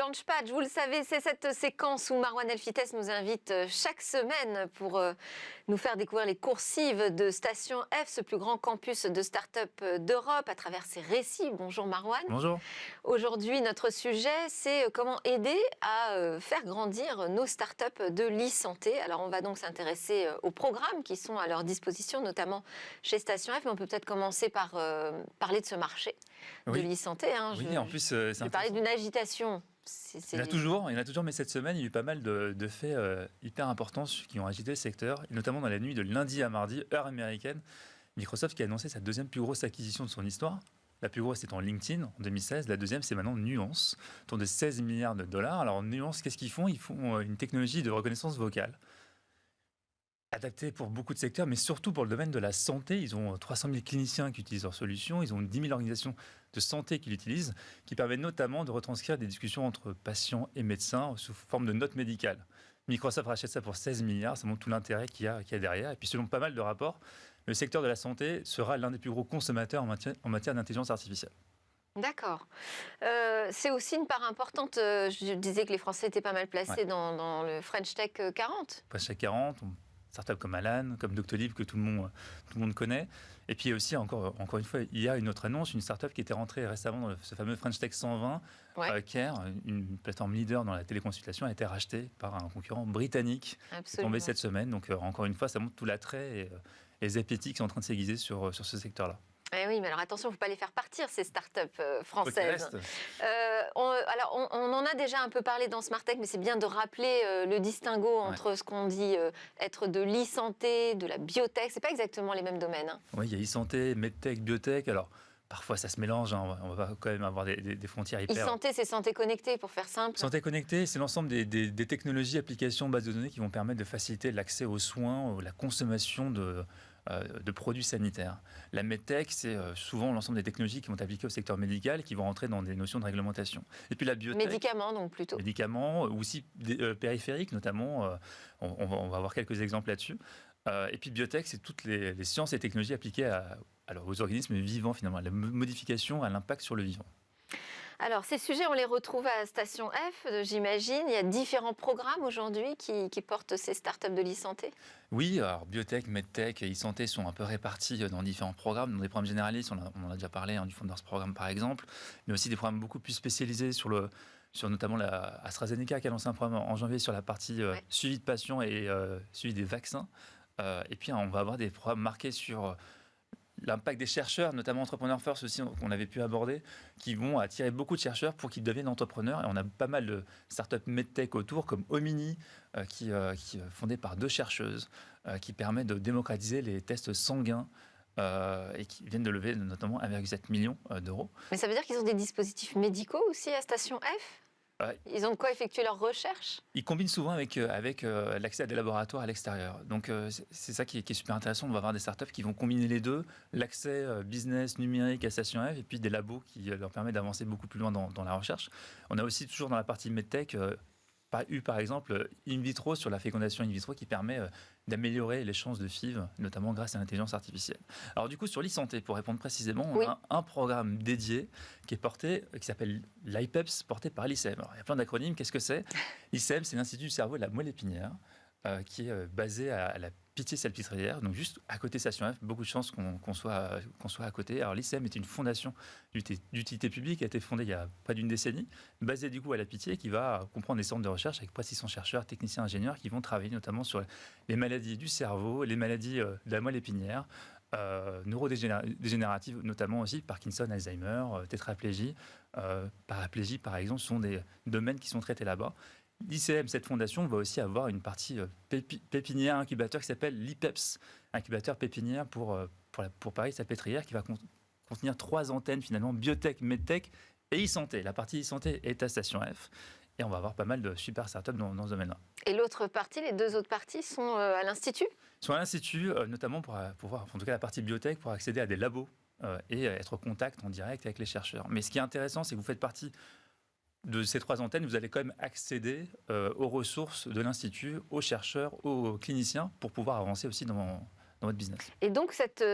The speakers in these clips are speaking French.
Launchpad, vous le savez, c'est cette séquence où Marouane El Fites nous invite chaque semaine pour nous faire découvrir les coursives de Station F, ce plus grand campus de start-up d'Europe, à travers ses récits. Bonjour Marouane. Bonjour. Aujourd'hui, notre sujet, c'est comment aider à faire grandir nos start-up de l'e-santé. Alors, on va donc s'intéresser aux programmes qui sont à leur disposition, notamment chez Station F, mais on peut peut-être commencer par parler de ce marché de l'e-santé. Oui, en plus, je vais parler d'une agitation. Il y en a toujours, mais cette semaine, il y a eu pas mal de faits hyper importants qui ont agité le secteur, et notamment dans la nuit de lundi à mardi, heure américaine. Microsoft qui a annoncé sa deuxième plus grosse acquisition de son histoire. La plus grosse étant LinkedIn en 2016. La deuxième, c'est maintenant Nuance, autour de 16 milliards de dollars. Alors Nuance, qu'est-ce qu'ils font? Ils font une technologie de reconnaissance vocale adaptée pour beaucoup de secteurs, mais surtout pour le domaine de la santé. Ils ont 300 000 cliniciens qui utilisent leur solution. Ils ont 10 000 organisations de santé qui l'utilisent, qui permettent notamment de retranscrire des discussions entre patients et médecins sous forme de notes médicales. Microsoft rachète ça pour 16 milliards. Ça montre tout l'intérêt qu'il y a derrière. Et puis selon pas mal de rapports, le secteur de la santé sera l'un des plus gros consommateurs en matière d'intelligence artificielle. D'accord. C'est aussi une part importante. Je disais que les Français étaient pas mal placés dans le French Tech 40. French Tech 40, startups comme Alan, comme Doctolib, que tout le monde connaît. Et puis aussi, encore une fois, il y a une autre annonce, une startup qui était rentrée récemment dans ce fameux French Tech 120, Care, une plateforme leader dans la téléconsultation, a été rachetée par un concurrent britannique. Qui est tombé cette semaine. Donc, encore une fois, ça montre tout l'attrait et les appétits qui sont en train de s'aiguiser sur ce secteur-là. Eh oui, mais alors attention, il ne faut pas les faire partir, ces startups françaises. On en a déjà un peu parlé dans Smart Tech, mais c'est bien de rappeler le distinguo entre ce qu'on dit être de l'e-santé, de la biotech. Ce n'est pas exactement les mêmes domaines. Oui, il y a e-santé, medtech, biotech. Alors, parfois, ça se mélange. On va quand même avoir des frontières hyper... E-santé, c'est santé connectée, pour faire simple. Santé connectée, c'est l'ensemble des technologies, applications, bases de données qui vont permettre de faciliter l'accès aux soins, la consommation de produits sanitaires. La medtech, c'est souvent l'ensemble des technologies qui vont être appliquées au secteur médical, qui vont rentrer dans des notions de réglementation. Et puis la biotech... Médicaments, donc, plutôt. Médicaments, aussi périphériques, notamment. On va avoir quelques exemples là-dessus. Et puis biotech, c'est toutes les sciences et technologies appliquées aux organismes vivants, finalement, à la modification, à l'impact sur le vivant. Alors, ces sujets, on les retrouve à Station F, j'imagine. Il y a différents programmes aujourd'hui qui portent ces startups de l'e-santé. Oui, alors biotech, medtech et e-santé sont un peu répartis dans différents programmes, dans des programmes généralistes, on en a déjà parlé, du Founders Programme par exemple, mais aussi des programmes beaucoup plus spécialisés sur notamment la AstraZeneca qui a lancé un programme en janvier sur la partie suivi de patients et suivi des vaccins. Et puis on va avoir des programmes marqués sur l'impact des chercheurs, notamment Entrepreneur First aussi, qu'on avait pu aborder, qui vont attirer beaucoup de chercheurs pour qu'ils deviennent entrepreneurs. Et on a pas mal de startups medtech autour, comme Omini, qui est fondée par 2 chercheuses, qui permet de démocratiser les tests sanguins et qui viennent de lever notamment 1,7 million d'euros. Mais ça veut dire qu'ils ont des dispositifs médicaux aussi à Station F ? Ils ont de quoi effectuer leurs recherches? Ils combinent souvent avec l'accès à des laboratoires à l'extérieur. Donc, c'est ça qui est super intéressant. On va avoir des startups qui vont combiner les deux, l'accès business numérique à Station F et puis des labos qui leur permettent d'avancer beaucoup plus loin dans la recherche. On a aussi toujours dans la partie medtech par exemple in vitro sur la fécondation in vitro qui permet d'améliorer les chances de FIV, notamment grâce à l'intelligence artificielle. Alors du coup, sur l'e-santé, pour répondre précisément, on a un programme dédié qui s'appelle l'IPEPS, porté par l'ICEM. Alors, il y a plein d'acronymes, qu'est-ce que c'est? L'ICEM, c'est l'Institut du cerveau et de la moelle épinière, qui est basé à la Pitié-Salpêtrière, donc juste à côté de Station F, beaucoup de chances qu'on soit à côté. Alors l'ICEM est une fondation d'utilité publique qui a été fondée il y a près d'une décennie, basée du coup à la Pitié, qui va comprendre des centres de recherche avec près de 600 chercheurs, techniciens, ingénieurs qui vont travailler notamment sur les maladies du cerveau, les maladies de la moelle épinière, neurodégénératives notamment aussi, Parkinson, Alzheimer, tétraplégie, paraplégie par exemple, sont des domaines qui sont traités là-bas. L'ICM, cette fondation, va aussi avoir une partie pépinière incubateur qui s'appelle l'IPEPS, incubateur pépinière pour Paris-Salpêtrière, qui va contenir 3 antennes finalement, biotech, medtech et e-santé. La partie e-santé est à Station F et on va avoir pas mal de super startups dans ce domaine-là. Et l'autre partie, les 2 autres parties sont à l'Institut? Sont à l'Institut, notamment pour voir, en tout cas la partie biotech, pour accéder à des labos et être en contact en direct avec les chercheurs. Mais ce qui est intéressant, c'est que vous faites partie de ces 3 antennes, vous allez quand même accéder aux ressources de l'Institut, aux chercheurs, aux cliniciens, pour pouvoir avancer aussi dans dans votre business. Et donc cette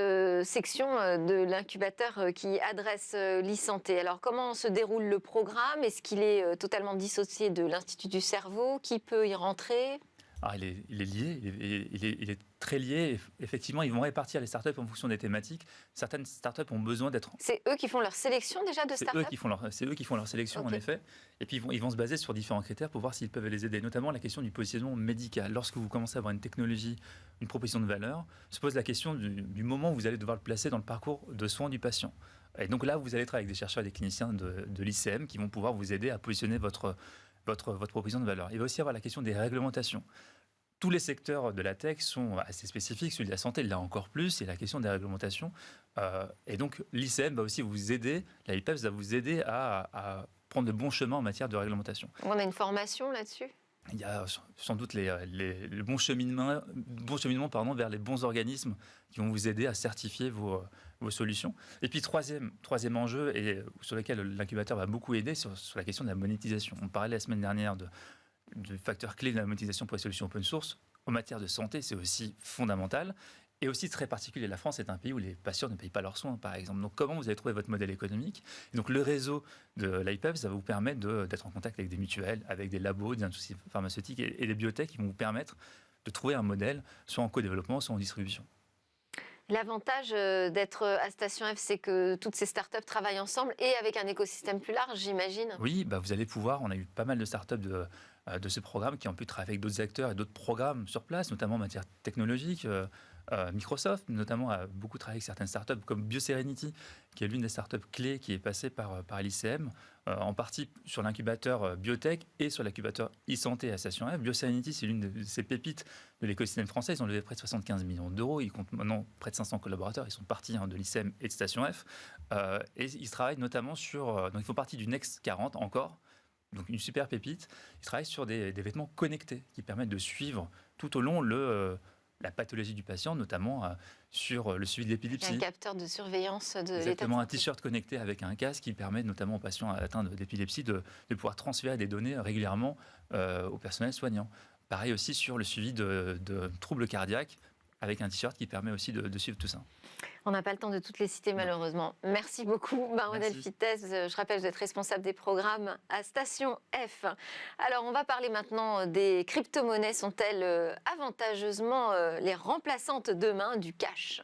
section de l'incubateur qui adresse l'e-santé, alors comment se déroule le programme? Est-ce qu'il est totalement dissocié de l'Institut du cerveau? Qui peut y rentrer? Alors, il est lié, il est très lié. Effectivement, ils vont répartir les startups en fonction des thématiques. Certaines startups ont besoin d'être... C'est eux qui font leur sélection déjà de startups? C'est eux qui font leur sélection, en effet. Et puis, ils vont se baser sur différents critères pour voir s'ils peuvent les aider, notamment la question du positionnement médical. Lorsque vous commencez à avoir une technologie, une proposition de valeur, se pose la question du moment où vous allez devoir le placer dans le parcours de soins du patient. Et donc là, vous allez travailler avec des chercheurs et des cliniciens de l'ICM qui vont pouvoir vous aider à positionner votre proposition de valeur. Il va aussi y avoir la question des réglementations. Tous les secteurs de la tech sont assez spécifiques, celui de la santé l'est encore plus, et la question des réglementations. Et donc l'ICM va aussi vous aider, la IPEPS va vous aider à prendre le bon chemin en matière de réglementation. On a une formation là-dessus? Il y a sans doute le bon cheminement vers les bons organismes qui vont vous aider à certifier vos solutions. Et puis troisième enjeu, et sur lequel l'incubateur va beaucoup aider, sur la question de la monétisation. On parlait la semaine dernière du facteur clé de la monétisation pour les solutions open source. En matière de santé, c'est aussi fondamental et aussi très particulier. La France est un pays où les patients ne payent pas leurs soins, par exemple. Donc, comment vous allez trouver votre modèle économique? Et donc, le réseau de l'IPEPS, ça va vous permettre d'être en contact avec des mutuelles, avec des labos, des industries pharmaceutiques et des biotech qui vont vous permettre de trouver un modèle, soit en co-développement, soit en distribution. L'avantage d'être à Station F, c'est que toutes ces startups travaillent ensemble et avec un écosystème plus large, j'imagine. Oui, vous allez pouvoir, on a eu pas mal de startups de ce programme qui ont pu travailler avec d'autres acteurs et d'autres programmes sur place, notamment en matière technologique. Microsoft, notamment, a beaucoup travaillé avec certaines startups comme BioSerenity, qui est l'une des startups clés qui est passée par l'ICM, en partie sur l'incubateur biotech et sur l'incubateur e-santé à Station F. BioSerenity, c'est l'une de ces pépites de l'écosystème français. Ils ont levé près de 75 millions d'euros. Ils comptent maintenant près de 500 collaborateurs. Ils sont partis de l'ICM et de Station F. Et ils travaillent notamment sur... donc, ils font partie du Next 40 encore. Donc, une super pépite. Ils travaillent sur des vêtements connectés qui permettent de suivre tout au long la pathologie du patient, notamment sur le suivi de l'épilepsie. Un capteur de surveillance de l'état de santé. Exactement, un t-shirt connecté avec un casque qui permet notamment aux patients atteints d'épilepsie de pouvoir transférer des données régulièrement au personnel soignant. Pareil aussi sur le suivi de troubles cardiaques avec un t-shirt qui permet aussi de suivre tout ça. On n'a pas le temps de toutes les citer malheureusement. Merci beaucoup Marie-Odile Fittès. Je rappelle, vous êtes responsable des programmes à Station F. Alors on va parler maintenant des crypto-monnaies. Sont-elles avantageusement les remplaçantes demain du cash ?